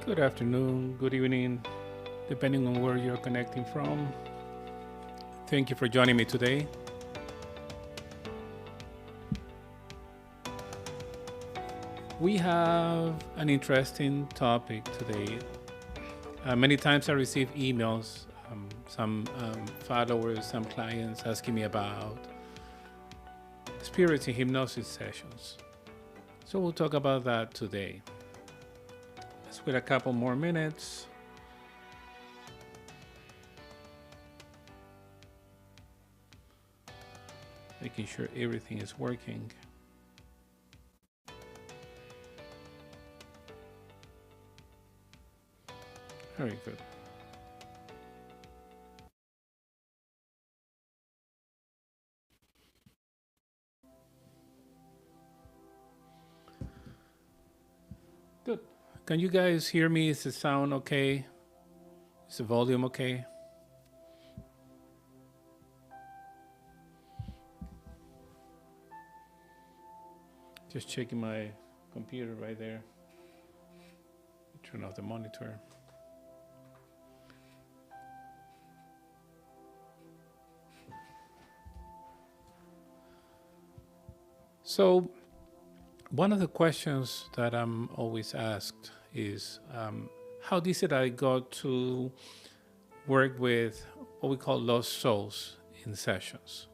Good afternoon, good evening, depending on where you're connecting from. Thank you for joining me today. We have an interesting topic today. Many times I receive emails, some followers, some clients asking me about spirits in hypnosis sessions. So we'll talk about that today. Let's wait a couple more minutes. Making sure everything is working. Very good. Good. Can you guys hear me? Is the sound okay? Is the volume okay? Just checking my computer right there. Turn off the monitor. So, one of the questions that I'm always asked is how did I got to work with what we call lost souls in sessions?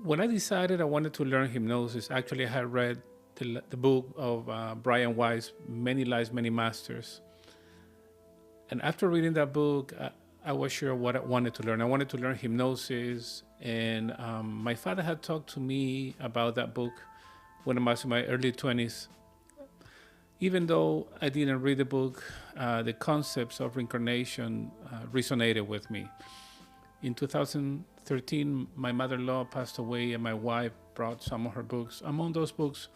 When I decided I wanted to learn hypnosis, actually I had read the book of Brian Weiss, Many Lives, Many Masters. And after reading that book, I was sure what I wanted to learn. I wanted to learn hypnosis. And my father had talked to me about that book when I was in my early 20s. Even though I didn't read the book, the concepts of reincarnation resonated with me. In 2013, my mother-in-law passed away, and my wife brought some of her books. Among those books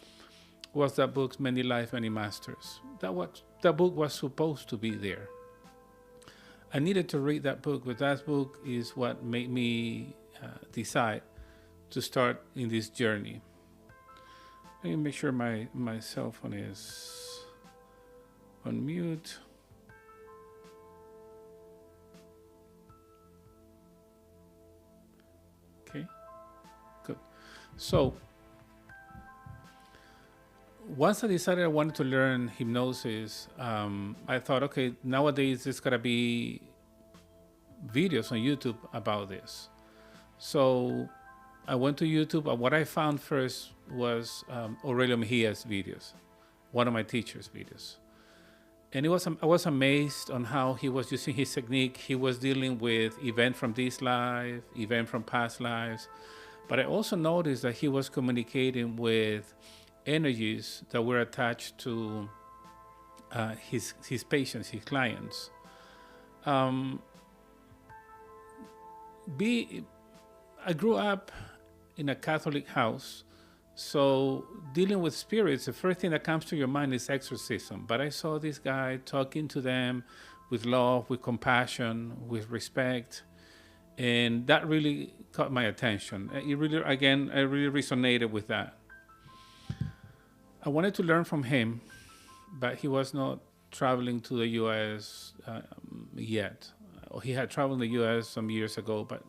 was that book, Many Lives, Many Masters. That book was supposed to be there. I needed to read that book, but that book is what made me decide to start in this journey. Let me make sure my cell phone is on mute. Okay, good. So once I decided I wanted to learn hypnosis, I thought, okay, nowadays there's gotta be videos on YouTube about this. So I went to YouTube, and what I found first was Aurelio Mejia's videos, one of my teacher's videos. And I was amazed on how he was using his technique. He was dealing with event from this life, event from past lives. But I also noticed that he was communicating with energies that were attached to his patients, his clients. I grew up in a Catholic house, so dealing with spirits, the first thing that comes to your mind is exorcism. But I saw this guy talking to them with love, with compassion, with respect, and that really caught my attention. I really resonated with that. I wanted to learn from him, but he was not traveling to the U.S. Yet. He had traveled to the U.S. some years ago, but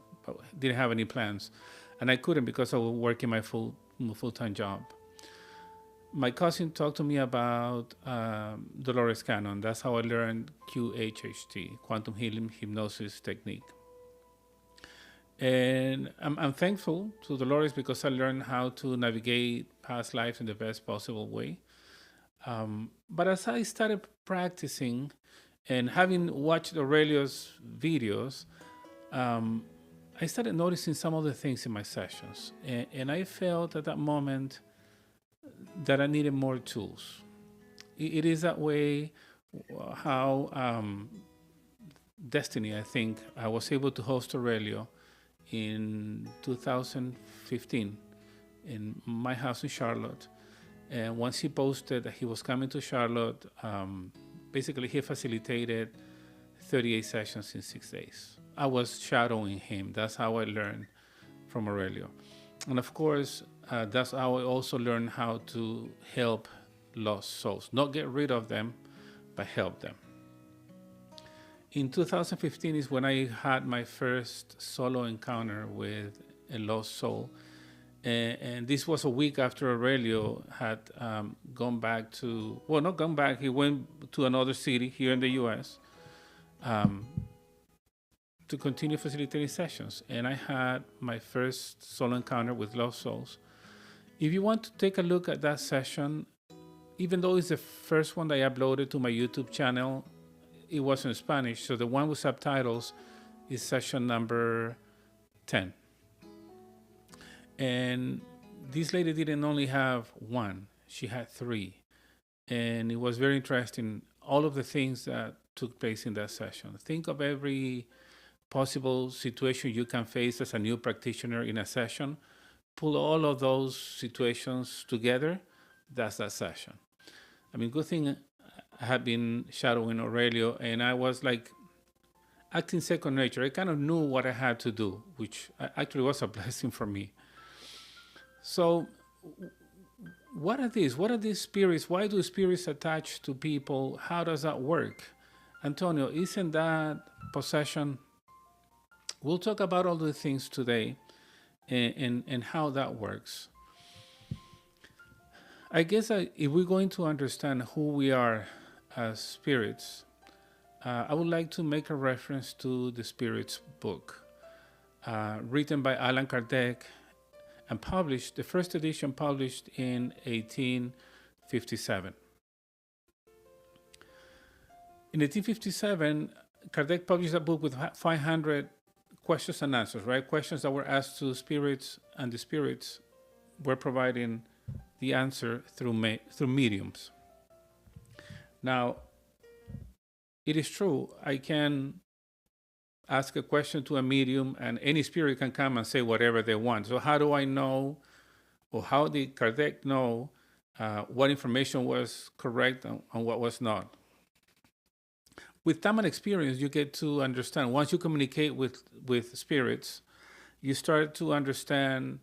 didn't have any plans. And I couldn't because I was working my full-time job. My cousin talked to me about Dolores Cannon. That's how I learned QHHT, Quantum Healing Hypnosis Technique. And I'm thankful to Dolores because I learned how to navigate past lives in the best possible way. But as I started practicing and having watched Aurelio's videos, I started noticing some of the things in my sessions. And I felt at that moment that I needed more tools. It is that way how Destiny, I think, I was able to host Aurelio in 2015 in my house in Charlotte. And once he posted that he was coming to Charlotte, basically he facilitated 38 sessions in 6 days. I was shadowing him. That's how I learned from Aurelio. And of course, that's how I also learned how to help lost souls. Not get rid of them, but help them. In 2015 is when I had my first solo encounter with a lost soul. And this was a week after Aurelio had gone back to, well, not gone back, he went to another city here in the US to continue facilitating sessions. And I had my first solo encounter with lost souls. If you want to take a look at that session, even though it's the first one that I uploaded to my YouTube channel, it was in Spanish. So the one with subtitles is session number 10. And this lady didn't only have one, she had three. And it was very interesting, all of the things that took place in that session. Think of every possible situation you can face as a new practitioner in a session. Pull all of those situations together, that's that session. I mean, good thing I had been shadowing Aurelio, and I was like acting second nature. I kind of knew what I had to do, which actually was a blessing for me. So what are these? What are these spirits? Why do spirits attach to people? How does that work? Antonio, isn't that possession? We'll talk about all the things today and how that works. I guess if we're going to understand who we are as spirits, I would like to make a reference to the Spirits book, written by Allan Kardec and published, the first edition published in 1857. In 1857, Kardec published a book with 500 questions and answers, right? Questions that were asked to spirits, and the spirits were providing the answer through mediums. Now, it is true, I can ask a question to a medium and any spirit can come and say whatever they want. So how do I know, or how did Kardec know what information was correct and what was not? With time and experience, you get to understand. Once you communicate with spirits, you start to understand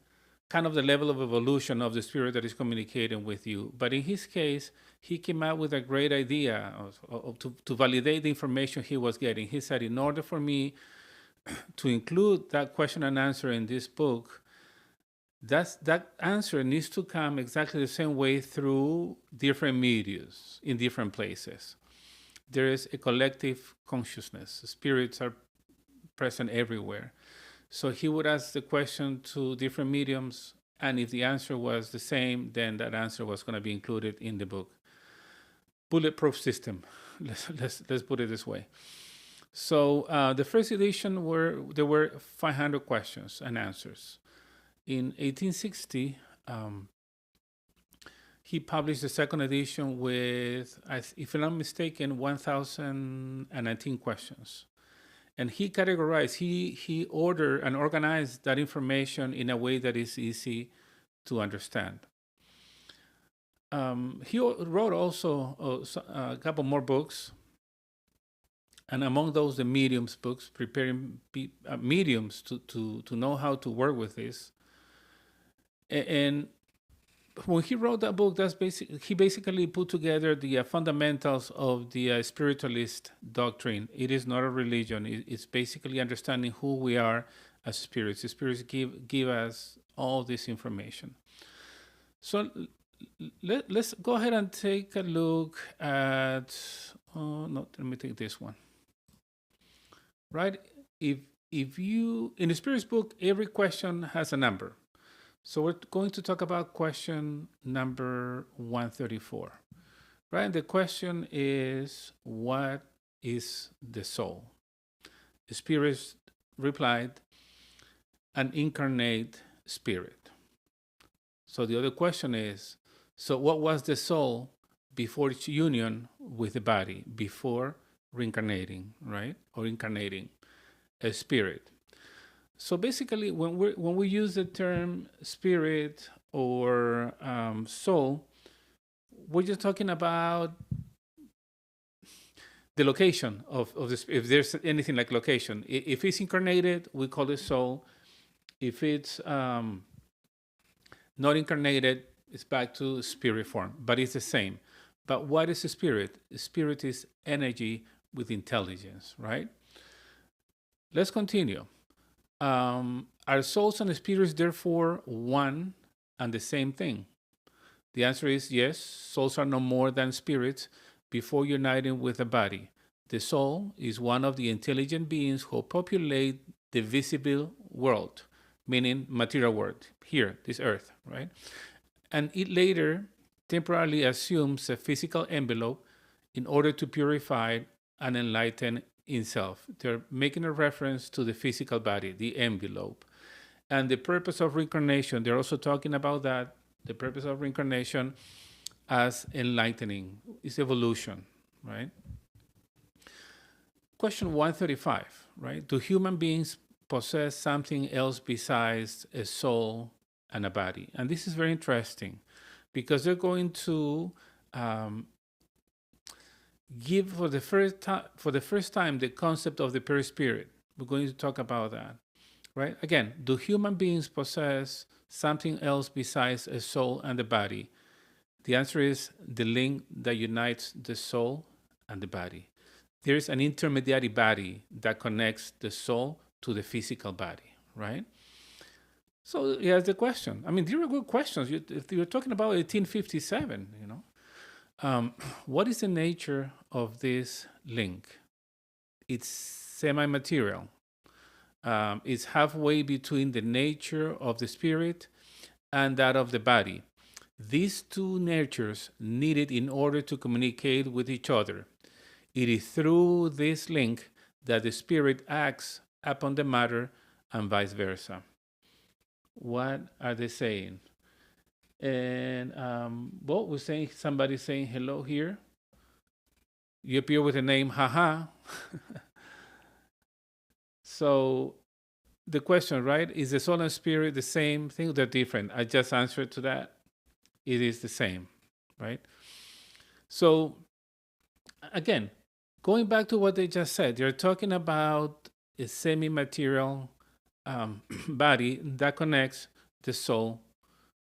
kind of the level of evolution of the spirit that is communicating with you. But in his case, he came out with a great idea to validate the information he was getting. He said, in order for me to include that question and answer in this book, that answer needs to come exactly the same way through different medias in different places. There is a collective consciousness. Spirits are present everywhere. So he would ask the question to different mediums, and if the answer was the same, then that answer was going to be included in the book. Bulletproof system, let's put it this way. So the first edition there were 500 questions and answers. In 1860, he published the second edition with, if I'm not mistaken, 1,019 questions. And he categorized, he ordered and organized that information in a way that is easy to understand. He wrote also a couple more books, and among those, the mediums books, preparing mediums to know how to work with this. And when he wrote that book, he basically put together the fundamentals of the spiritualist doctrine. It is not a religion. It's basically understanding who we are as spirits. The spirits give us all this information. So let's go ahead and take a look at, let me take this one. Right? If you, in the Spirits book, every question has a number. So we're going to talk about question number 134, right? And the question is, what is the soul? The spirits replied, an incarnate spirit. So the other question is, so what was the soul before its union with the body, before reincarnating, right? Or incarnating, a spirit. So basically, when we use the term spirit or soul, we're just talking about the location of this. If there's anything like location, if it's incarnated, we call it soul. If it's not incarnated, It's back to spirit form, but it's the same. But what is a spirit? Spirit is energy with intelligence, right? Let's continue. Are souls and spirits therefore one and the same thing? The answer is yes. Souls are no more than spirits before uniting with the body. The soul is one of the intelligent beings who populate the visible world, meaning material world, here, this earth, right? And it later temporarily assumes a physical envelope in order to purify and enlighten itself. They're making a reference to the physical body, the envelope. And the purpose of reincarnation, they're also talking about that. The purpose of reincarnation as enlightening is evolution, right? Question 135, right? Do human beings possess something else besides a soul and a body? And this is very interesting because they're going to give for the first time the concept of the perispirit. We're going to talk about that, right? Again, do human beings possess something else besides a soul and the body? The answer is the link that unites the soul and the body. There is an intermediary body that connects the soul to the physical body, right? So here's the question. I mean, these are good questions. If you're talking about 1857, what is the nature of this link? It's semi-material. It's halfway between the nature of the spirit and that of the body. These two natures needed in order to communicate with each other. It is through this link that the spirit acts upon the matter and vice versa. What are they saying? And what was saying? Somebody saying hello here. You appear with the name haha. So the question, right? Is the soul and spirit the same thing? They're different. I just answered to that. It is the same, right? So again, going back to what they just said, they're talking about a semi-material body that connects the soul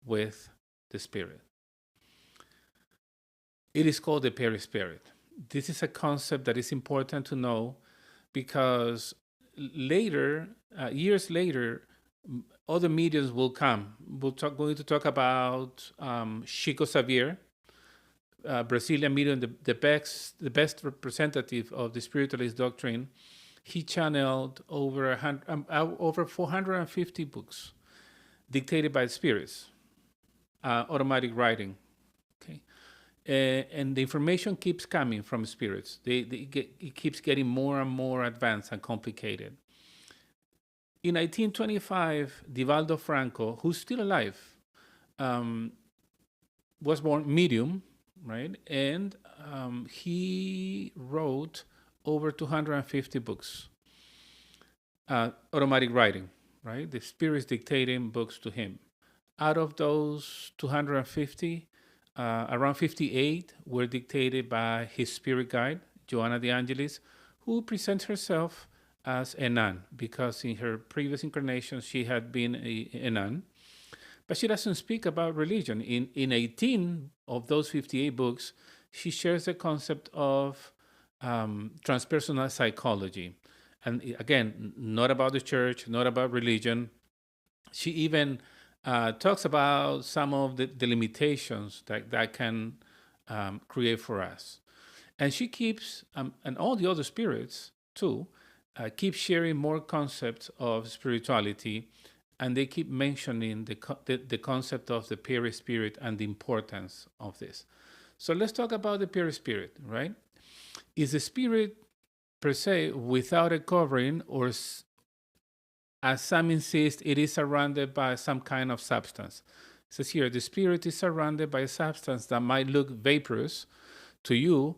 with the spirit. It is called the perispirit. This is a concept that is important to know because later, years later, other mediums will come. Going to talk about Chico Xavier, Brazilian medium, the best representative of the spiritualist doctrine. He channeled over 450 books dictated by spirits, automatic writing. Okay, and the information keeps coming from spirits. It keeps getting more and more advanced and complicated. In 1925, Divaldo Franco, who's still alive, was born medium, right? And he wrote over 250 books, automatic writing, right? The spirits dictating books to him. Out of those 250, around 58 were dictated by his spirit guide, Joanna de Angelis, who presents herself as a nun because in her previous incarnation she had been a nun. But she doesn't speak about religion. In 18 of those 58 books, she shares the concept of transpersonal psychology. And again, not about the church, not about religion. She even talks about some of the limitations that can create for us. And she keeps, and all the other spirits too, keep sharing more concepts of spirituality, and they keep mentioning the concept of the perispirit and the importance of this. So let's talk about the perispirit, right? Is the spirit per se without a covering, or as some insist, it is surrounded by some kind of substance? It says here, the spirit is surrounded by a substance that might look vaporous to you,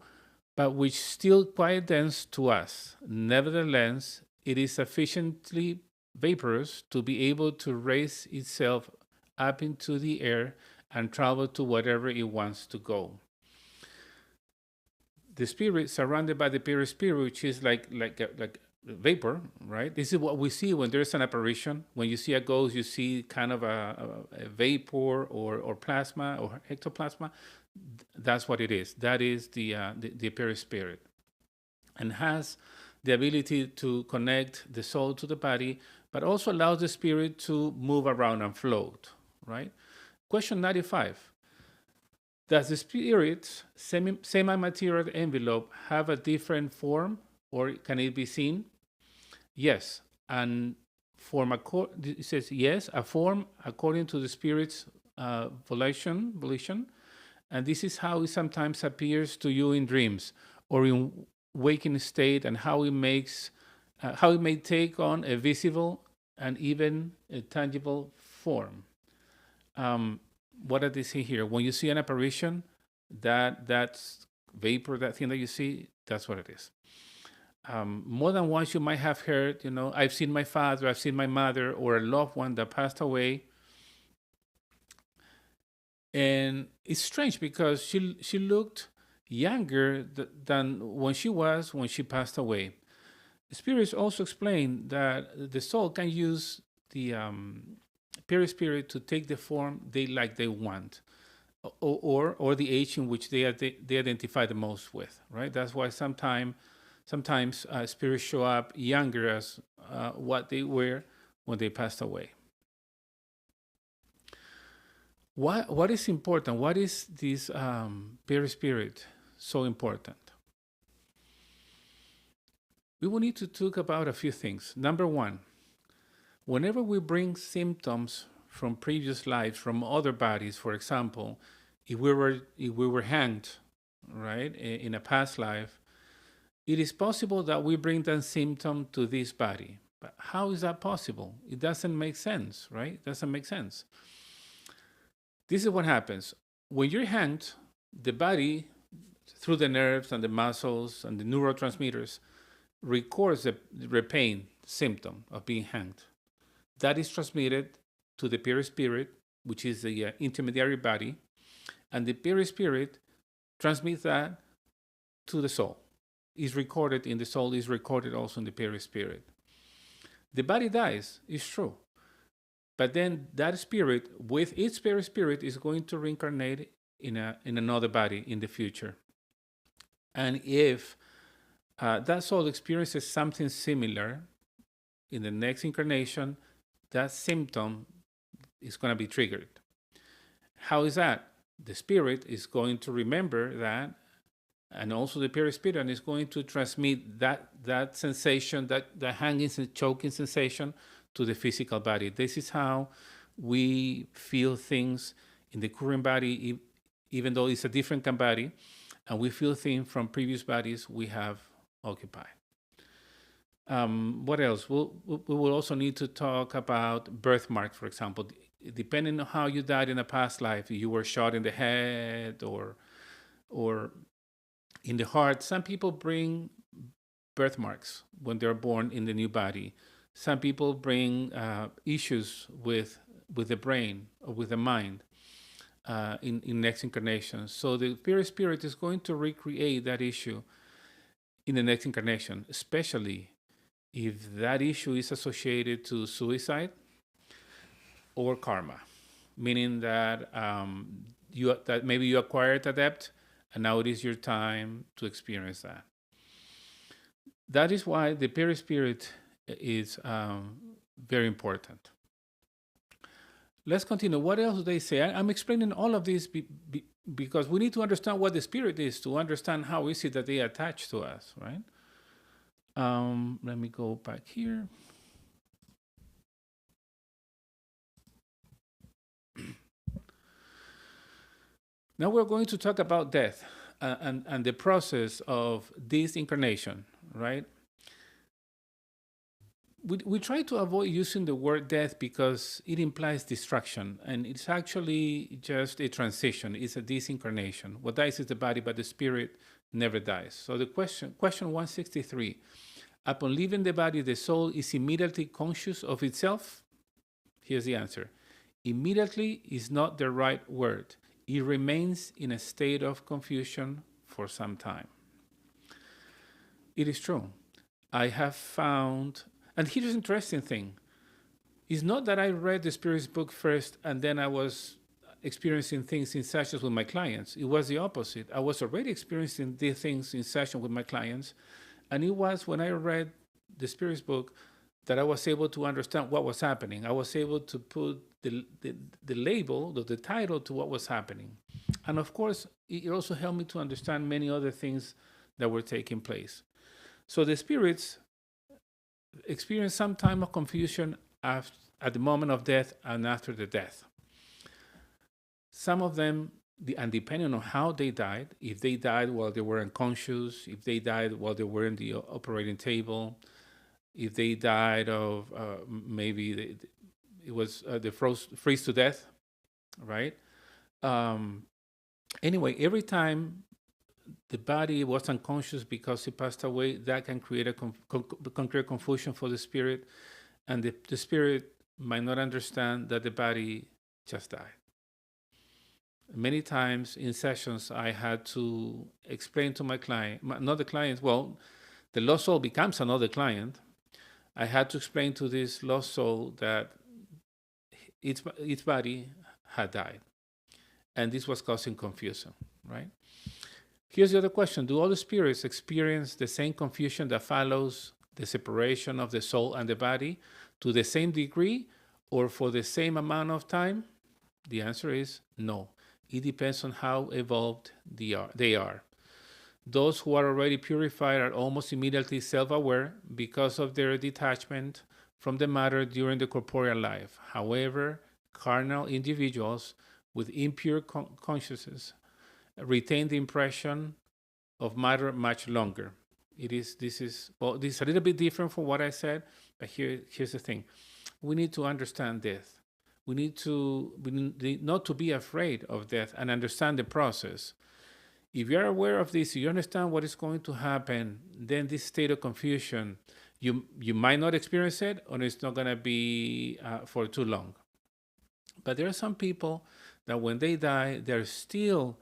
but which still quite dense to us. Nevertheless, it is sufficiently vaporous to be able to raise itself up into the air and travel to wherever it wants to go. The spirit surrounded by the perispirit, which is like vapor, right? This is what we see when there's an apparition. When you see a ghost, you see kind of a vapor or plasma or ectoplasma. That's what it is. That is the apparent spirit, and has the ability to connect the soul to the body, but also allows the spirit to move around and float, right? Question 95. Does the spirit's semi-material envelope have a different form, or can it be seen? Yes. And it says yes, a form according to the spirit's volition, and this is how it sometimes appears to you in dreams or in waking state, and how it may take on a visible and even a tangible form. What do they say here? When you see an apparition, that's vapor, that thing that you see, that's what it is. More than once, you might have heard, I've seen my father, I've seen my mother, or a loved one that passed away. And it's strange because she looked younger than when she passed away. The spirits also explain that the soul can use the perispirit to take the form they want, or the age in which they identify the most with. Right. That's why sometimes spirits show up younger as what they were when they passed away. What is important? What is this perispirit so important? We will need to talk about a few things. Number one, whenever we bring symptoms from previous lives, from other bodies, for example, if we were hanged, right, in a past life, it is possible that we bring that symptom to this body. But how is that possible? It doesn't make sense, right? It doesn't make sense. This is what happens. When you're hanged, the body, through the nerves and the muscles and the neurotransmitters, records the pain symptom of being hanged. That is transmitted to the perispirit, which is the intermediary body, and the perispirit transmits that to the soul. Is recorded in the soul, is recorded also in the perispirit. The body dies, it's true. But then that spirit, with its perispirit, is going to reincarnate in another body in the future. And if that soul experiences something similar in the next incarnation, that symptom is going to be triggered. How is that? The spirit is going to remember that, and also the perispirit is going to transmit that sensation, that hanging and choking sensation, to the physical body. This is how we feel things in the current body, even though it's a different body, and we feel things from previous bodies we have occupied. What else? We will also need to talk about birthmarks, for example. Depending on how you died in a past life, you were shot in the head or in the heart. Some people bring birthmarks when they're born in the new body. Some people bring issues with the brain or with the mind in next incarnation. So the perispirit is going to recreate that issue in the next incarnation, especially if that issue is associated to suicide or karma, meaning that that maybe you acquired a debt and now it is your time to experience that. That is why the perispirit is very important. Let's continue. What else do they say? I'm explaining all of this because we need to understand what the spirit is to understand how is it that they attach to us, right? Let me go back here. Now we're going to talk about death and the process of this incarnation, right? We try to avoid using the word death because it implies destruction, and it's actually just a transition. It's a disincarnation. What dies is the body, but the spirit never dies. So the question 163, upon leaving the body, the soul is immediately conscious of itself? Here's the answer. Immediately is not the right word. It remains in a state of confusion for some time. It is true. I have found, and here's an interesting thing. It's not that I read the Spirit's book first and then I was experiencing things in sessions with my clients. It was the opposite. I was already experiencing these things in session with my clients. And it was when I read the Spirit's book that I was able to understand what was happening. I was able to put the label, the title to what was happening. And of course, it also helped me to understand many other things that were taking place. So the spirits experience some time of confusion at the moment of death and after the death. Some of them, and depending on how they died, if they died while they were unconscious, if they died while they were in the operating table, if they died of maybe it was they freeze to death, right? Um, anyway, every time the body was unconscious because he passed away, that can create can create confusion for the spirit, and the spirit might not understand that the body just died. Many times in sessions, I had to explain to my client, not the client, well, the lost soul becomes another client. I had to explain to this lost soul that its body had died. And this was causing confusion, right? Here's the other question. Do all the spirits experience the same confusion that follows the separation of the soul and the body to the same degree or for the same amount of time? The answer is no. It depends on how evolved they are. Those who are already purified are almost immediately self-aware because of their detachment from the matter during the corporeal life. However, carnal individuals with impure consciousness retain the impression of matter much longer. This is a little bit different from what I said, but here's the thing. We need to understand death. We need not to be afraid of death and understand the process. If you're aware of this, you understand what is going to happen, then this state of confusion, you might not experience it, or it's not going to be for too long. But there are some people that when they die, they're still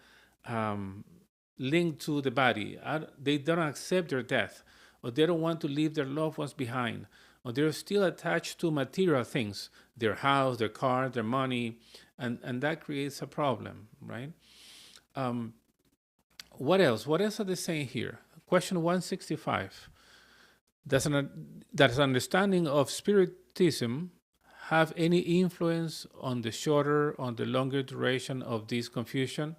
linked to the body. They don't accept their death, or they don't want to leave their loved ones behind, or they're still attached to material things, their house, their car, their money, and that creates a problem, right? What else? What else are they saying here? Question 165. Does an understanding of spiritism have any influence on the shorter, on the longer duration of this confusion?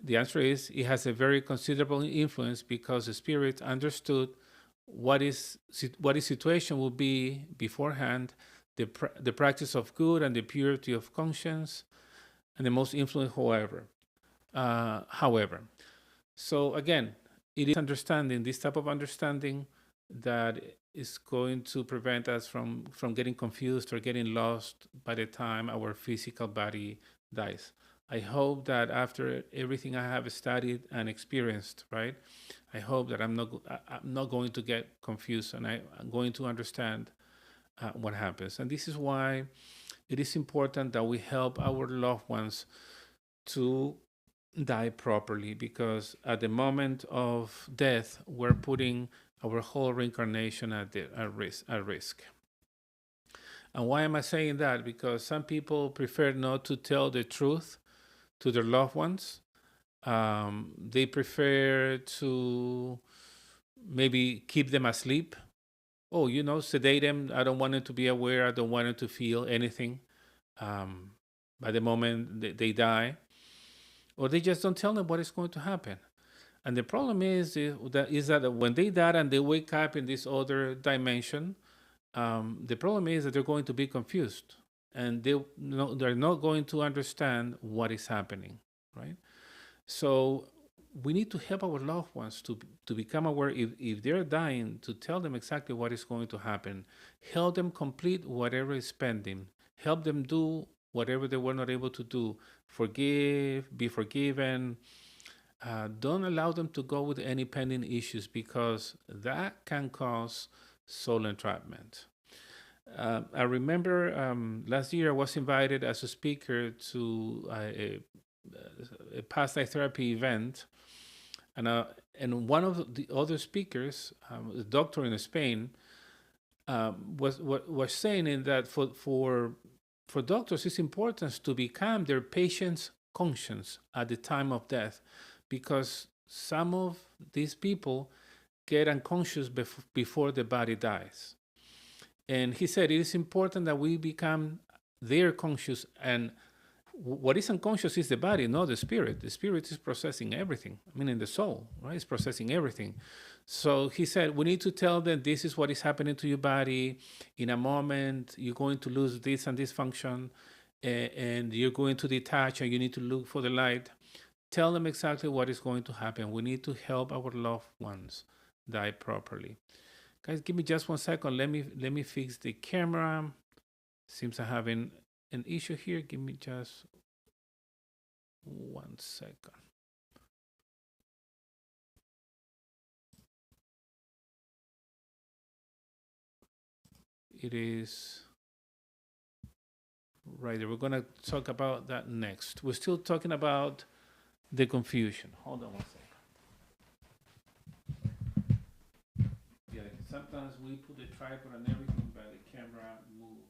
The answer is it has a very considerable influence because the spirit understood what is situation will be beforehand, the practice of good and the purity of conscience, and the most influence, however. So again, it is understanding, this type of understanding, that is going to prevent us from getting confused or getting lost by the time our physical body dies. I hope that after everything I have studied and experienced, right, I hope that I'm not going to get confused, and I'm going to understand what happens. And this is why it is important that we help our loved ones to die properly, because at the moment of death, we're putting our whole reincarnation at risk. And why am I saying that? Because some people prefer not to tell the truth to their loved ones. They prefer to maybe keep them asleep. Oh, sedate them. I don't want them to be aware. I don't want them to feel anything by the moment they die. Or they just don't tell them what is going to happen. And the problem is that when they die and they wake up in this other dimension, the problem is that they're going to be confused, and they're not going to understand what is happening, right? So we need to help our loved ones to become aware. If they're dying, to tell them exactly what is going to happen. Help them complete whatever is pending. Help them do whatever they were not able to do. Forgive, be forgiven. Don't allow them to go with any pending issues, because that can cause soul entrapment. I remember last year I was invited as a speaker to a past life therapy event, And one of the other speakers, a doctor in Spain, was saying in that for doctors, it's important to become their patient's conscience at the time of death, because some of these people get unconscious before the body dies. And he said it is important that we become their conscious, and what is unconscious is the body, not the spirit. The spirit is processing everything. I mean, in the soul, right? It's processing everything. So he said, we need to tell them this is what is happening to your body. In a moment, you're going to lose this and this function, and you're going to detach, and you need to look for the light. Tell them exactly what is going to happen. We need to help our loved ones die properly. Guys, give me just 1 second. Let me fix the camera. Seems I'm having an issue here. Give me just 1 second. It is right there. We're going to talk about that next. We're still talking about the confusion. Hold on 1 second. Yeah, sometimes we put the tripod and everything, but the camera moves.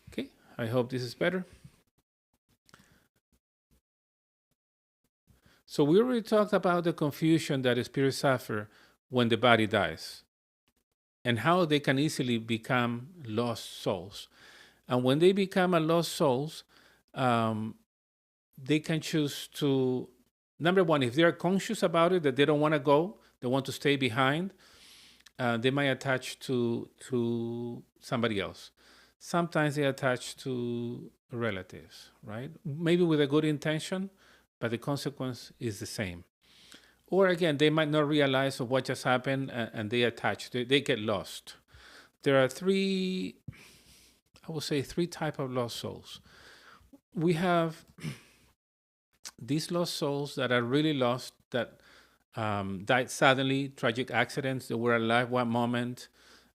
Okay, I hope this is better. So we already talked about the confusion that spirits suffer when the body dies, and how they can easily become lost souls. And when they become a lost souls, um, they can choose to, number one, if they're conscious about it, that they don't want to go, they want to stay behind, they might attach to somebody else. Sometimes they attach to relatives, right? Maybe with a good intention, but the consequence is the same. Or again, they might not realize of what just happened, and they attach, they get lost. There are three, I would say, three type of lost souls. We have these lost souls that are really lost, that died suddenly, tragic accidents. They were alive one moment,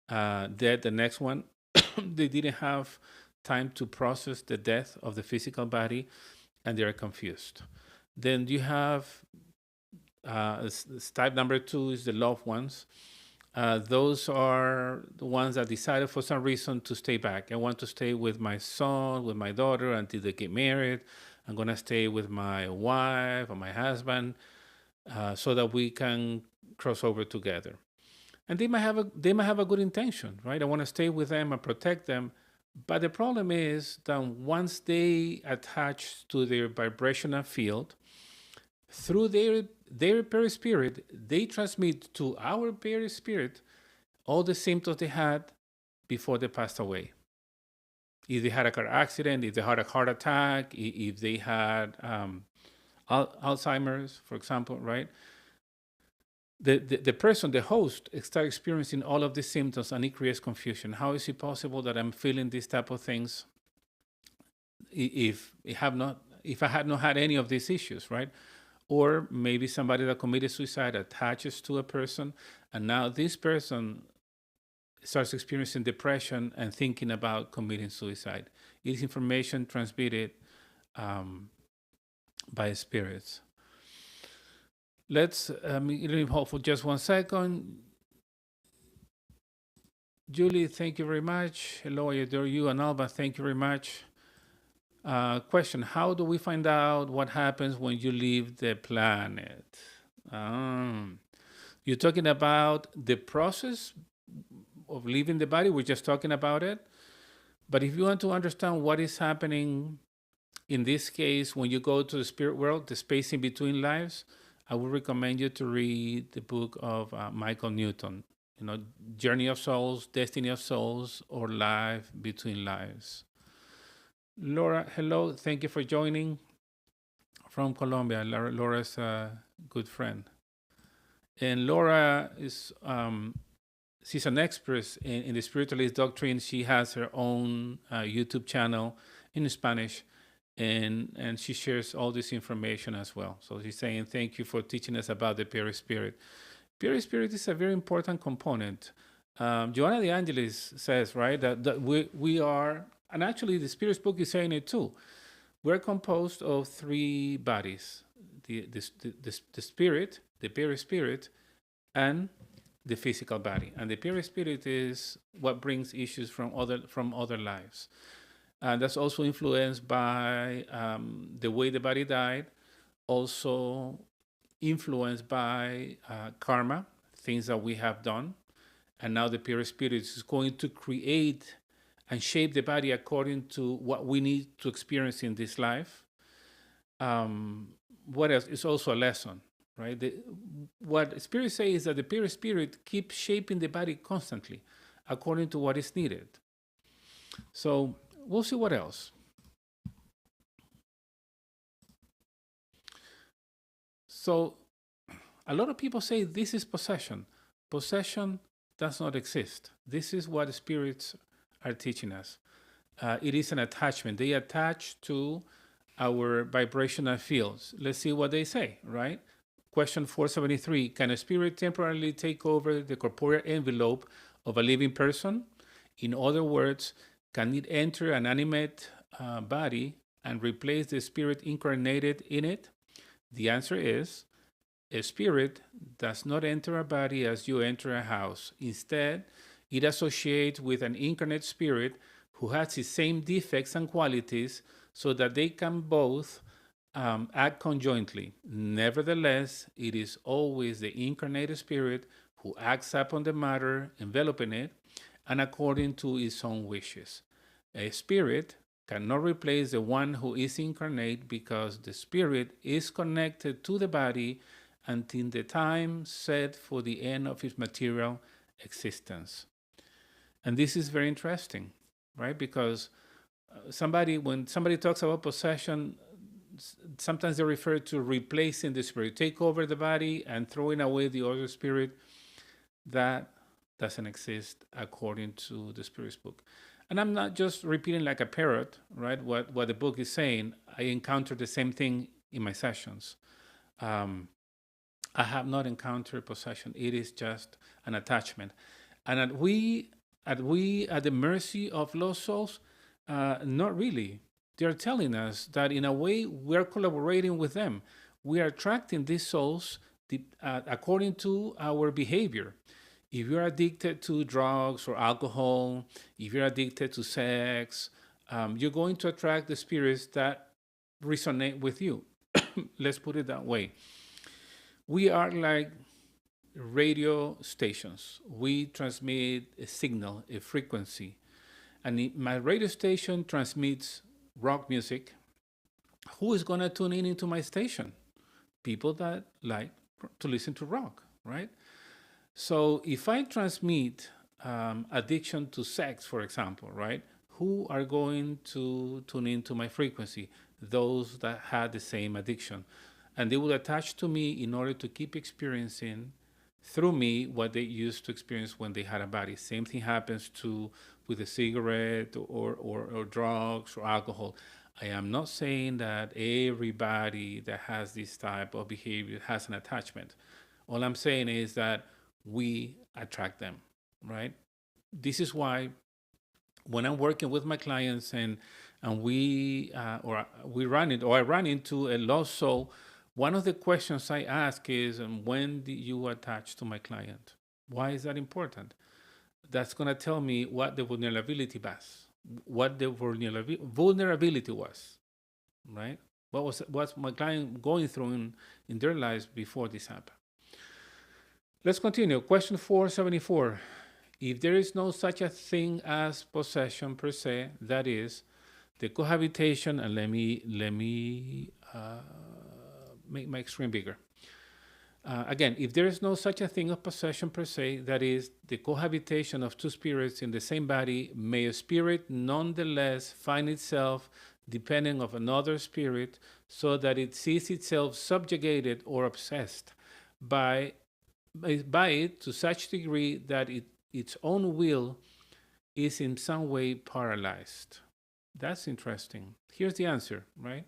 dead the next one. They didn't have time to process the death of the physical body, and they are confused. Then you have type number two is the loved ones. Those are the ones that decided for some reason to stay back. I want to stay with my son, with my daughter until they get married. I'm going to stay with my wife or my husband, so that we can cross over together. And they might have a good intention, right? I want to stay with them and protect them. But the problem is that once they attach to their vibrational field, through their perispirit, they transmit to our perispirit all the symptoms they had before they passed away. If they had a car accident, if they had a heart attack, if they had Alzheimer's, for example, right? The person, the host, start experiencing all of these symptoms, and it creates confusion. How is it possible that I'm feeling these type of things if I had not had any of these issues, right? Or maybe somebody that committed suicide attaches to a person, and now this person starts experiencing depression and thinking about committing suicide. It is information transmitted by spirits. Let's hold for just 1 second. Julie, thank you very much. Hello, I adore you. And Alba, thank you very much. Question: how do we find out what happens when you leave the planet? You're talking about the process of leaving the body. We're just talking about it. But if you want to understand what is happening in this case, when you go to the spirit world, the space in between lives, I would recommend you to read the book of Michael Newton. Journey of Souls, Destiny of Souls, or Life Between Lives. Laura, hello. Thank you for joining from Colombia. Laura's a good friend. And Laura is, she's an expert in the spiritualist doctrine. She has her own YouTube channel in Spanish, and she shares all this information as well. So she's saying, thank you for teaching us about the perispirit. Perispirit is a very important component. Joanna de Angelis says, right, that we are, and actually the Spirit's book is saying it too. We're composed of three bodies: the spirit, the perispirit, and the physical body. And the perispirit is what brings issues from other lives. And that's also influenced by the way the body died, also influenced by karma, things that we have done. And now the perispirit is going to create and shape the body according to what we need to experience in this life. Um, what else? It's also a lesson, right? What spirit says is that the perispirit keeps shaping the body constantly according to what is needed. So we'll see what else. So a lot of people say this is possession. Possession does not exist. This is what spirits are teaching us. It is an attachment. They attach to our vibrational fields. Let's see what they say, right? Question 473. Can a spirit temporarily take over the corporeal envelope of a living person? In other words, can it enter an animate body and replace the spirit incarnated in it? The answer is a spirit does not enter a body as you enter a house. Instead, it associates with an incarnate spirit who has the same defects and qualities so that they can both act conjointly. Nevertheless, it is always the incarnated spirit who acts upon the matter enveloping it and according to its own wishes. A spirit cannot replace the one who is incarnate because the spirit is connected to the body until the time set for the end of its material existence. And this is very interesting, right? Because when somebody talks about possession, sometimes they refer to replacing the spirit, take over the body and throwing away the other spirit. That doesn't exist according to the Spirit's book. And I'm not just repeating like a parrot, right? What the book is saying. I encounter the same thing in my sessions. Um, I have not encountered possession. It is just an attachment. And at the mercy of lost souls, not really. They're telling us that in a way we're collaborating with them. We are attracting these souls according to our behavior. If you're addicted to drugs or alcohol, if you're addicted to sex, you're going to attract the spirits that resonate with you. Let's put it that way. We are like radio stations. We transmit a signal, a frequency. And if my radio station transmits rock music, who is going to tune in into my station? People that like to listen to rock, right? So if I transmit addiction to sex, for example, right? Who are going to tune into my frequency? Those that had the same addiction. And they will attach to me in order to keep experiencing through me what they used to experience when they had a body. Same thing happens to with a cigarette or drugs or alcohol. I am not saying that everybody that has this type of behavior has an attachment. All I'm saying is that we attract them, right? This is why when I'm working with my clients and we run it or I run into a lost soul, one of the questions I ask is, when did you attach to my client? Why is that important? That's going to tell me what the vulnerability was, what the vulnerability was, right? What's my client going through in their lives before this happened? Let's continue. Question 474. If there is no such a thing as possession per se, that is, the cohabitation, and let me make my screen bigger. Again, if there is no such a thing of possession per se, that is, the cohabitation of two spirits in the same body, may a spirit nonetheless find itself dependent of another spirit so that it sees itself subjugated or obsessed by it to such degree that its own will is in some way paralyzed. That's interesting. Here's the answer, right?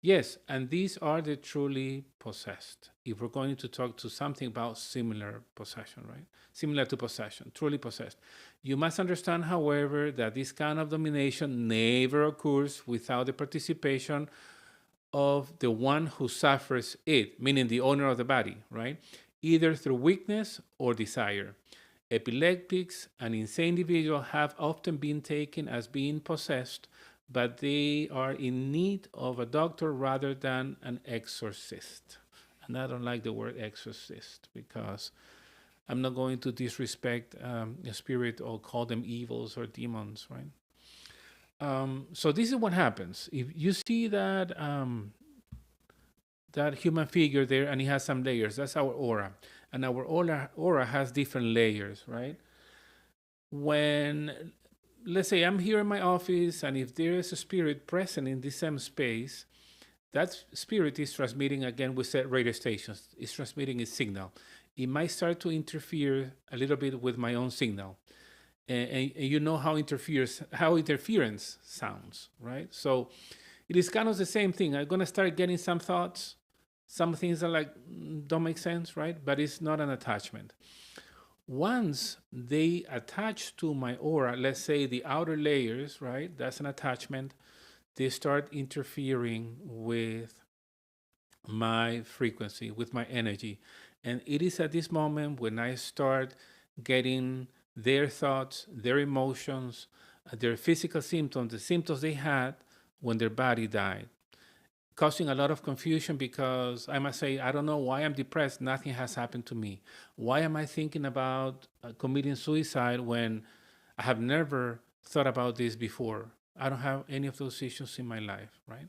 Yes, and these are the truly possessed. If we're going to talk to something about similar possession, right? Similar to possession, truly possessed. You must understand, however, that this kind of domination never occurs without the participation of the one who suffers it, meaning the owner of the body, right? Either through weakness or desire. Epileptics and insane individuals have often been taken as being possessed, but they are in need of a doctor rather than an exorcist. And I don't like the word exorcist because I'm not going to disrespect a spirit or call them evils or demons, right? So this is what happens. If you see that human figure there and it has some layers, that's our aura. And our aura has different layers, right? When, let's say I'm here in my office and if there is a spirit present in the same space, that spirit is transmitting again with set radio stations. It's transmitting its signal. It might start to interfere a little bit with my own signal. And you know how interference sounds, right? So it is kind of the same thing. I'm gonna start getting some thoughts, some things that like don't make sense, right? But it's not an attachment. Once they attach to my aura, let's say the outer layers, right? That's an attachment. They start interfering with my frequency, with my energy. And it is at this moment when I start getting their thoughts, their emotions, their physical symptoms, the symptoms they had when their body died, causing a lot of confusion because I must say, I don't know why I'm depressed. Nothing has happened to me. Why am I thinking about committing suicide when I have never thought about this before? I don't have any of those issues in my life, right?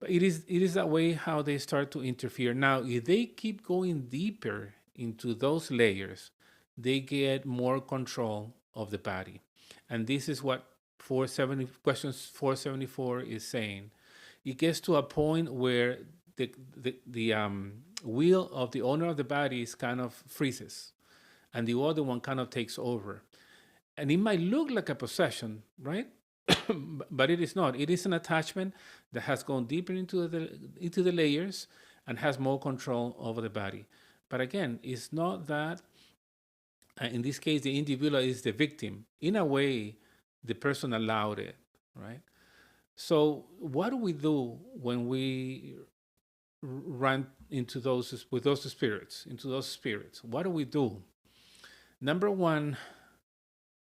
But it is that way how they start to interfere. Now, if they keep going deeper into those layers, they get more control of the body. And this is what 470 questions 474 is saying. It gets to a point where the will of the owner of the body is kind of freezes and the other one kind of takes over. And it might look like a possession, right? But it is not. It is an attachment that has gone deeper into the layers and has more control over the body. But again, it's not that. In this case, the individual is the victim. In a way, the person allowed it, right? So, what do we do when we run into those with those spirits, into those spirits? What do we do? Number one,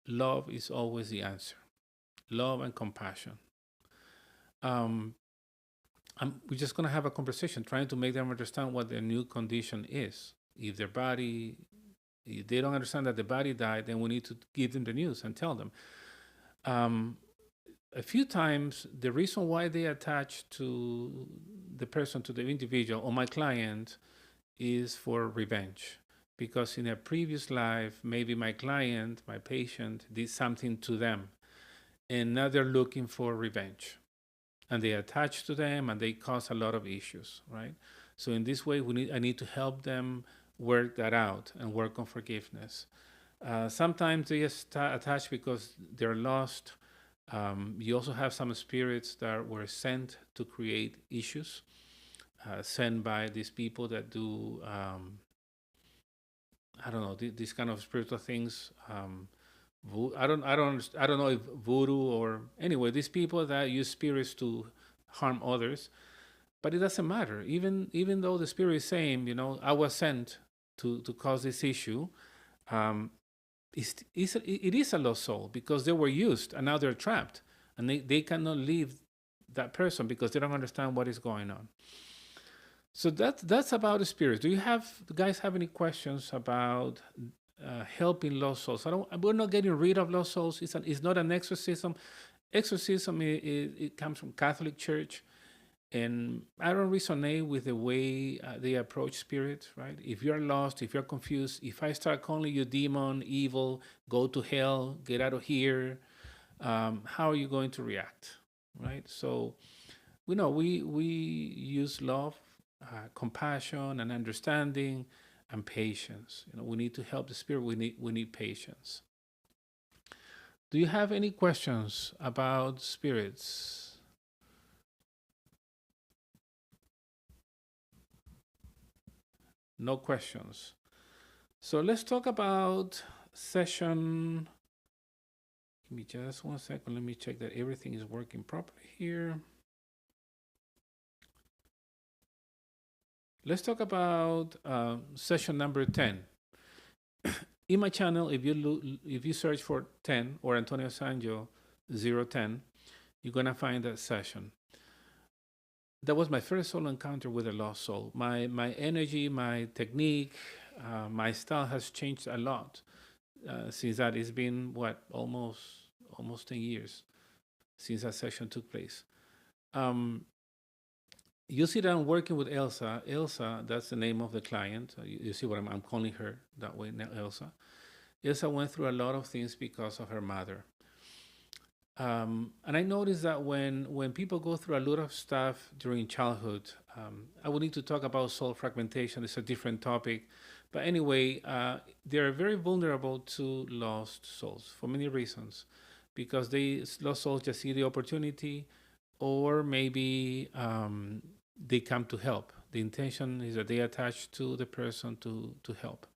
love is always the answer. Love and compassion. Um, we're just going to have a conversation trying to make them understand what their new condition is. If their body, if they don't understand that the body died, then we need to give them the news and tell them. Um, a few times, the reason why they attach to the person, to the individual, or my client, is for revenge. Because in a previous life, maybe my client, my patient, did something to them, and now they're looking for revenge. And they attach to them and they cause a lot of issues, right? So in this way, I need to help them work that out and work on forgiveness. Sometimes they just attach because they're lost. You also have some spirits that were sent to create issues, sent by these people that do, I don't know, these kind of spiritual things. I don't know if voodoo or anyway, these people that use spirits to harm others, but it doesn't matter. Even though the spirit is saying, I was sent to cause this issue, um, it is a lost soul because they were used and now they're trapped and they cannot leave that person because they don't understand what is going on. So that's about the spirits. Do you guys have any questions about helping lost souls? We're not getting rid of lost souls. It's not an exorcism. Exorcism it comes from Catholic Church, and I don't resonate with the way they approach spirits. Right? If you're lost, if you're confused, if I start calling you demon, evil, go to hell, get out of here, how are you going to react? Right? So we know we use love, compassion, and understanding, and patience. We need to help the spirit. We need patience. Do you have any questions about spirits? no questions. So let's talk about session. Give me just 1 second. Let me check that everything is working properly here. Let's talk about session number 10. In my channel, if you search for 10 or Antonio Sanjo 010, you're gonna find that session. That was my first soul encounter with a lost soul. My energy, my technique, my style has changed a lot since that. It's been what, almost 10 years since that session took place. Um, you see that I'm working with Elsa. Elsa, that's the name of the client. You see what I'm calling her that way now, Elsa. Elsa went through a lot of things because of her mother. And I noticed that when people go through a lot of stuff during childhood, I would need to talk about soul fragmentation. It's a different topic, but anyway, they're very vulnerable to lost souls for many reasons, because they lost souls just see the opportunity, or maybe they come to help. The intention is that they attach to the person to help,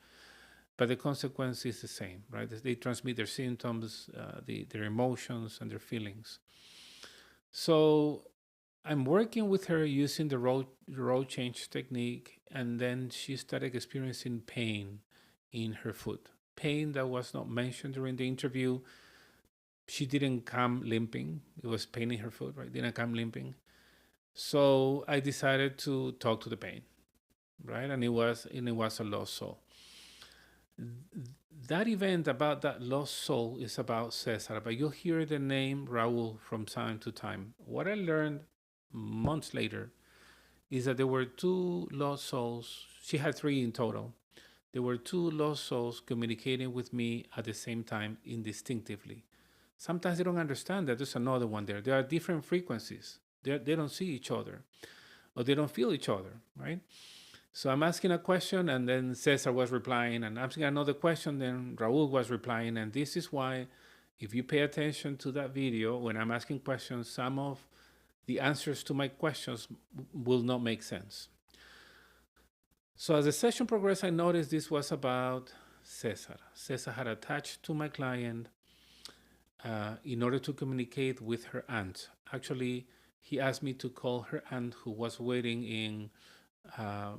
but the consequence is the same, right? They transmit their symptoms, their emotions, and their feelings. So I'm working with her using the road change technique, and then she started experiencing pain in her foot. Pain that was not mentioned during the interview. She didn't come limping. It was pain in her foot, right? Didn't come limping. So I decided to talk to the pain, right? And it was a lost soul. That event about that lost soul is about Cesar, but you'll hear the name Raul from time to time. What I learned months later is that there were two lost souls. She had three in total. There were two lost souls communicating with me at the same time indistinctively. Sometimes they don't understand that there's another one there. There are different frequencies. They don't see each other, or they don't feel each other, right? So I'm asking a question, and then Cesar was replying, and asking another question, then Raul was replying. And this is why, if you pay attention to that video, when I'm asking questions, some of the answers to my questions will not make sense. So as the session progressed, I noticed this was about Cesar. Cesar had attached to my client in order to communicate with her aunt. Actually, he asked me to call her aunt, who was waiting in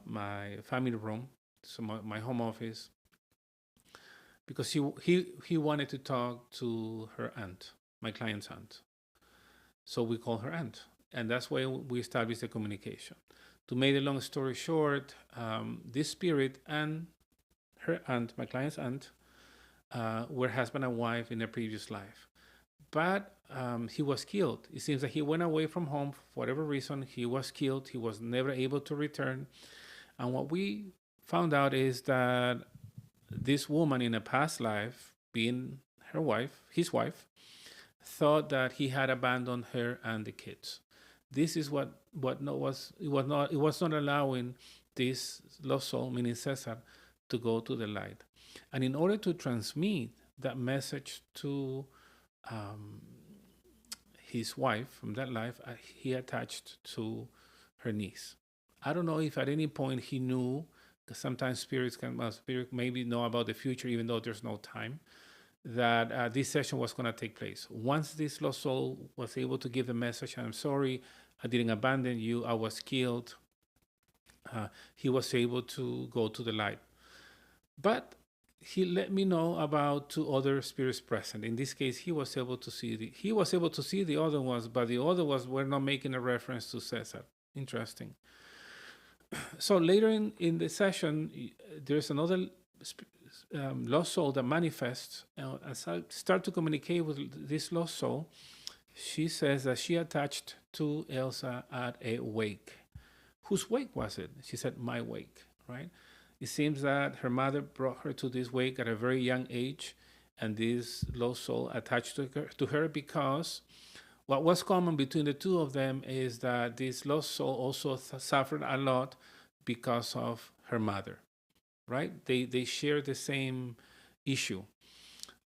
my family room, so my home office, because he wanted to talk to her aunt, my client's aunt. So we call her aunt, and that's why we established the communication. To make a long story short, this spirit and her aunt, my client's aunt, were husband and wife in a previous life. But he was killed. It seems that he went away from home for whatever reason. He was killed. He was never able to return. And what we found out is that this woman in a past life, being her wife, his wife, thought that he had abandoned her and the kids. This is what no, was it was not allowing this lost soul, meaning Cesar, to go to the light. And in order to transmit that message to um, his wife from that life, he attached to her niece. I don't know if at any point he knew, because sometimes spirit maybe know about the future, even though there's no time, that this session was going to take place. Once this lost soul was able to give the message, I'm sorry, I didn't abandon you, I was killed, he was able to go to the light. But he let me know about two other spirits present. In this case, he was able to see the other ones, but the other ones were not making a reference to Cesar. Interesting. So later in the session, there's another lost soul that manifests. As I start to communicate with this lost soul, she says that she attached to Elsa at a wake. Whose wake was it? She said, my wake, right? It seems that her mother brought her to this wake at a very young age, and this lost soul attached to her because what was common between the two of them is that this lost soul also suffered a lot because of her mother, right? They share the same issue.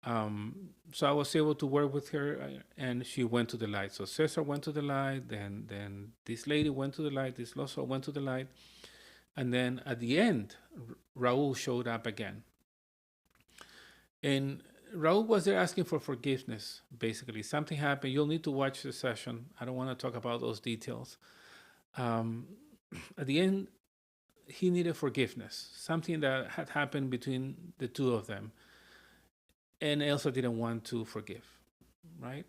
So I was able to work with her, and she went to the light. So Cesar went to the light, then this lady went to the light, this lost soul went to the light. And then at the end, Raul showed up again. And Raul was there asking for forgiveness, basically. Something happened. You'll need to watch the session. I don't want to talk about those details. Um, at the end, he needed forgiveness, something that had happened between the two of them. And Elsa didn't want to forgive, right?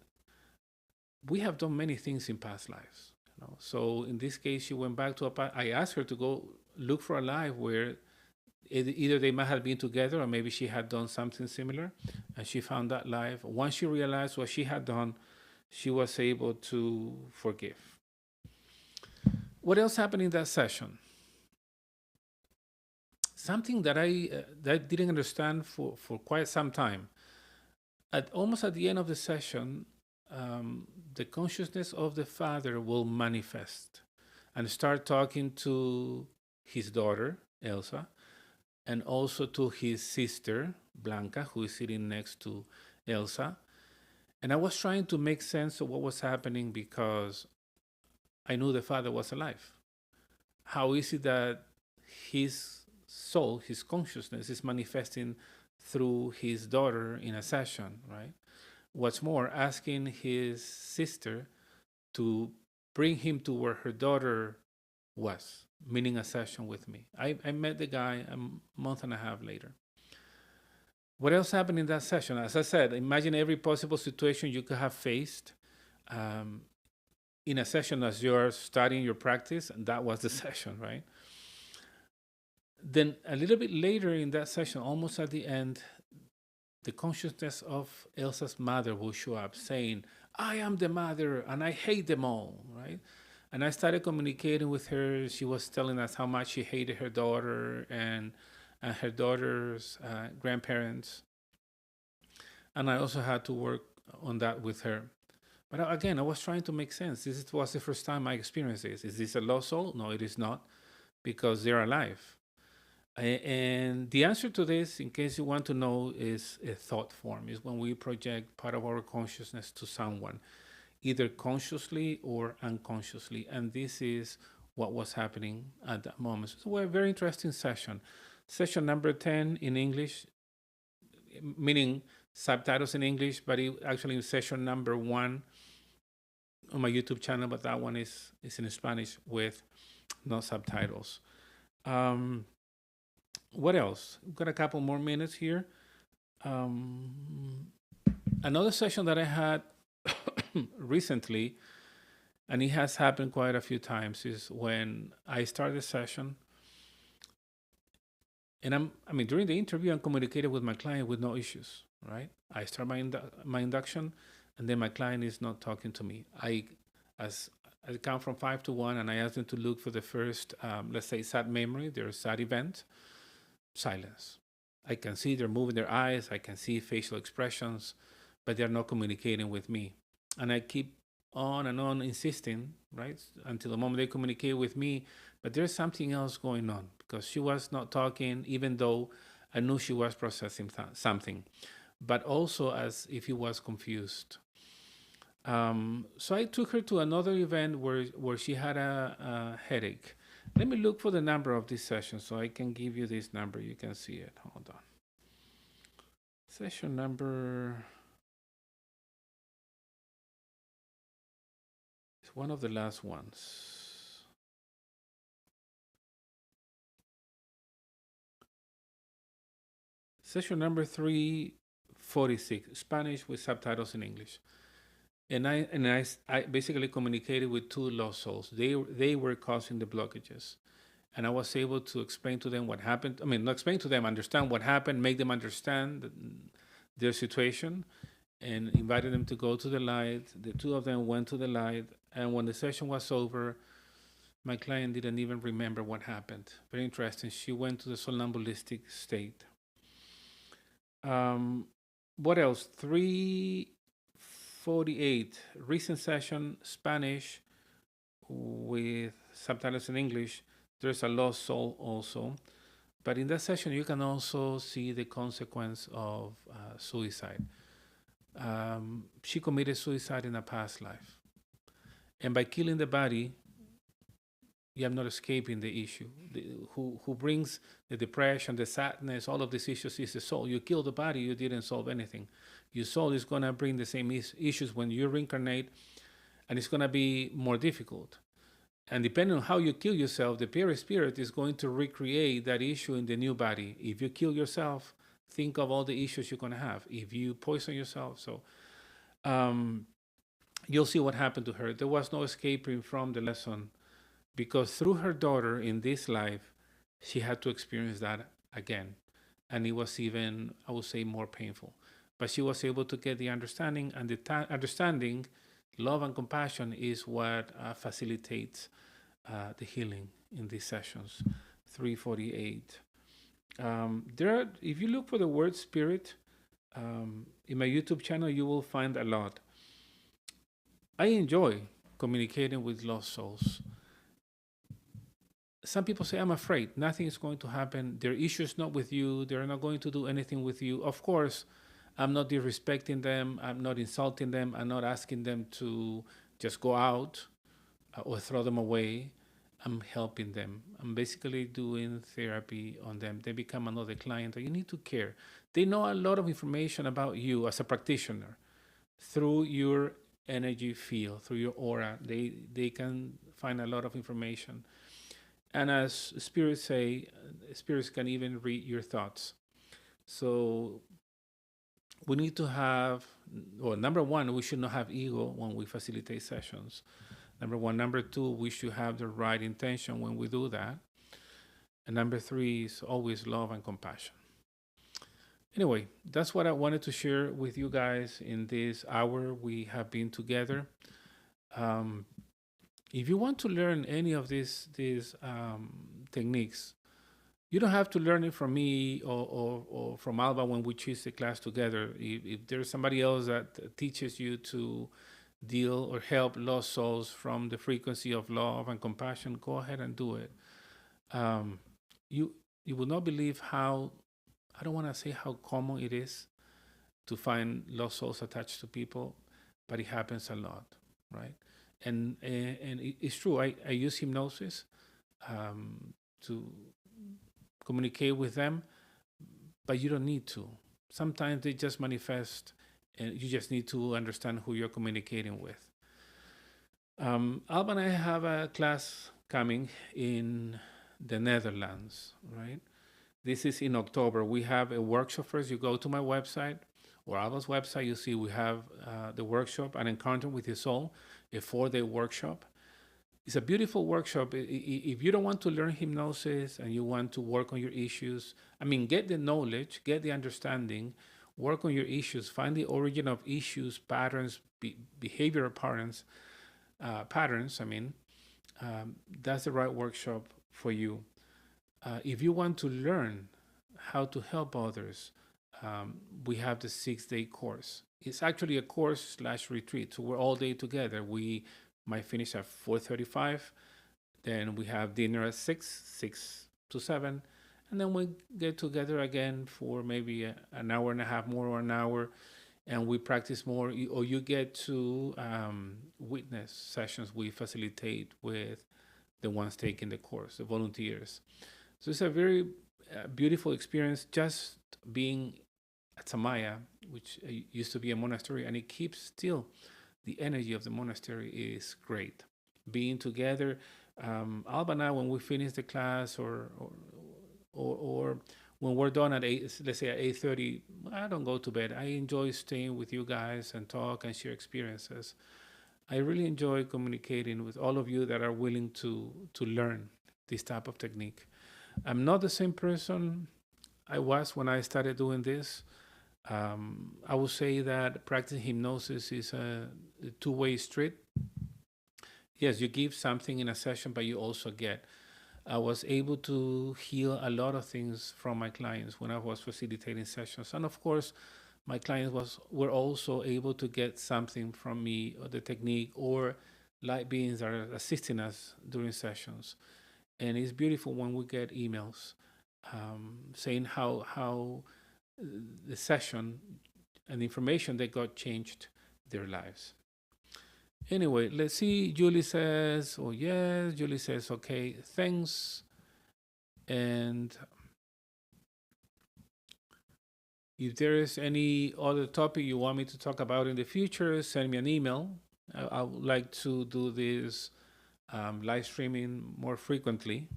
We have done many things in past lives. So in this case, she went back to a past. I asked her to go look for a life where either they might have been together or maybe she had done something similar, and she found that life. Once she realized what she had done, she was able to forgive. What else happened in that session? Something that I didn't understand for quite some time. Almost at the end of the session, the consciousness of the father will manifest and start talking to his daughter, Elsa, and also to his sister, Blanca, who is sitting next to Elsa. And I was trying to make sense of what was happening because I knew the father was alive. How is it that his soul, his consciousness, is manifesting through his daughter in a session, right? What's more, asking his sister to bring him to where her daughter was, meaning a session with me. I met the guy a month and a half later. What else happened in that session? As I said, imagine every possible situation you could have faced um, in a session as you're studying your practice, and that was the session, right? Then a little bit later in that session, almost at the end, the consciousness of Elsa's mother will show up saying, I am the mother and I hate them all, right? And I started communicating with her. She was telling us how much she hated her daughter and her daughter's grandparents. And I also had to work on that with her. But again, I was trying to make sense. This was the first time I experienced this. Is this a lost soul? No, it is not, because they're alive. And the answer to this, in case you want to know, is a thought form. Is when we project part of our consciousness to someone, either consciously or unconsciously. And this is what was happening at that moment. So a very interesting session. Session number 10 in English, meaning subtitles in English, but it actually session number 1 on my YouTube channel, but that one is in Spanish with no subtitles. What else? We've got a couple more minutes here. Another session that I had recently, and it has happened quite a few times, is when I start the session, and during the interview, I'm communicating with my client with no issues, right? I start my induction, and then my client is not talking to me. As I count from 5 to 1, and I ask them to look for the first, let's say, sad memory, their sad event. Silence. I can see they're moving their eyes, I can see facial expressions, but they're not communicating with me. And I keep on and on insisting, right, until the moment they communicate with me, but there's something else going on because she was not talking, even though I knew she was processing something, but also as if he was confused. So I took her to another event where she had a headache. Let me look for the number of this session so I can give you this number. You can see it. Hold on. Session number is one of the last ones. Session number 346, Spanish with subtitles in English. And I basically communicated with two lost souls. They were causing the blockages, and I was able to explain to them what happened. Not explain to them, understand what happened, make them understand their situation, and invited them to go to the light. The two of them went to the light, and when the session was over, my client didn't even remember what happened. Very interesting. She went to the somnambulistic state. What else? 348, recent session, Spanish with subtitles in English. There's a lost soul also. But in that session, you can also see the consequence of suicide. She committed suicide in a past life. And by killing the body, You are not escaping the issue. Who brings the depression, the sadness, all of these issues is the soul. You kill the body, you didn't solve anything. Your soul is going to bring the same issues when you reincarnate, and it's going to be more difficult. And depending on how you kill yourself, the spirit is going to recreate that issue in the new body. If you kill yourself, think of all the issues you're going to have. If you poison yourself, so um, you'll see what happened to her. There was no escaping from the lesson, because through her daughter in this life, she had to experience that again. And it was even, I would say, more painful. But she was able to get the understanding, and the understanding, love, and compassion is what facilitates the healing in these sessions. 348. There are, if you look for the word spirit, in my YouTube channel, you will find a lot. I enjoy communicating with lost souls. Some people say, I'm afraid nothing is going to happen. Their issue is not with you. They're not going to do anything with you. Of course, I'm not disrespecting them. I'm not insulting them. I'm not asking them to just go out or throw them away. I'm helping them. I'm basically doing therapy on them. They become another client. You need to care. They know a lot of information about you as a practitioner through your energy field, through your aura. They can find a lot of information. And as spirits say, spirits can even read your thoughts. So we need to have, well, number one, we should not have ego when we facilitate sessions. Number one. Number two, we should have the right intention when we do that. And number three is always love and compassion. Anyway, that's what I wanted to share with you guys in this hour we have been together. Um, if you want to learn any of these techniques, you don't have to learn it from me or from Alba when we choose the class together. If there's somebody else that teaches you to deal or help lost souls from the frequency of love and compassion, go ahead and do it. Um, you you will not believe how, I don't want to say how common it is to find lost souls attached to people, but it happens a lot, right? And it's true. I use hypnosis to communicate with them, but you don't need to. Sometimes they just manifest, and you just need to understand who you're communicating with. Alba and I have a class coming in the Netherlands, right? This is in October. We have a workshop first. You go to my website or Alba's website, you see we have the workshop, An Encounter with Your Soul, a 4-day workshop. It's a beautiful workshop. If you don't want to learn hypnosis and you want to work on your issues, I mean, get the knowledge, get the understanding, work on your issues, find the origin of issues, patterns, behavioral patterns. I mean, that's the right workshop for you. If you want to learn how to help others, we have the 6-day course. It's actually a course slash retreat. So we're all day together. We might finish at 4:35. Then we have dinner at 6 to 7. And then we get together again for maybe an hour and a half more or an hour. And we practice more, or you get to witness sessions we facilitate with the ones taking the course, the volunteers. So it's a very beautiful experience just being at Samaya, which used to be a monastery, and it keeps still. The energy of the monastery is great. Being together, Alba and I, when we finish the class, or when we're done at 8, let's say at 8:30, I don't go to bed. I enjoy staying with you guys and talk and share experiences. I really enjoy communicating with all of you that are willing to learn this type of technique. I'm not the same person I was when I started doing this. I would say that practicing hypnosis is a two-way street. Yes, you give something in a session, but you also get. I was able to heal a lot of things from my clients when I was facilitating sessions, and of course, my clients were also able to get something from me, or the technique, or light beings that are assisting us during sessions. And it's beautiful when we get emails saying how the session and the information they got changed their lives. Anyway, let's see. Julie says, oh, yes. Julie says, okay, thanks. And if there is any other topic you want me to talk about in the future, send me an email. I would like to do this live streaming more frequently.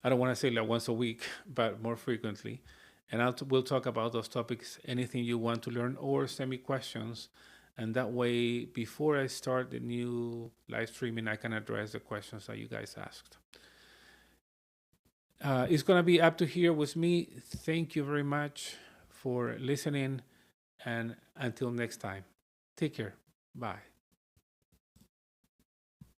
I don't want to say like once a week, but more frequently. And we'll talk about those topics, anything you want to learn, or send me questions. And that way, before I start the new live streaming, I can address the questions that you guys asked. It's going to be up to here with me. Thank you very much for listening. And until next time, take care. Bye.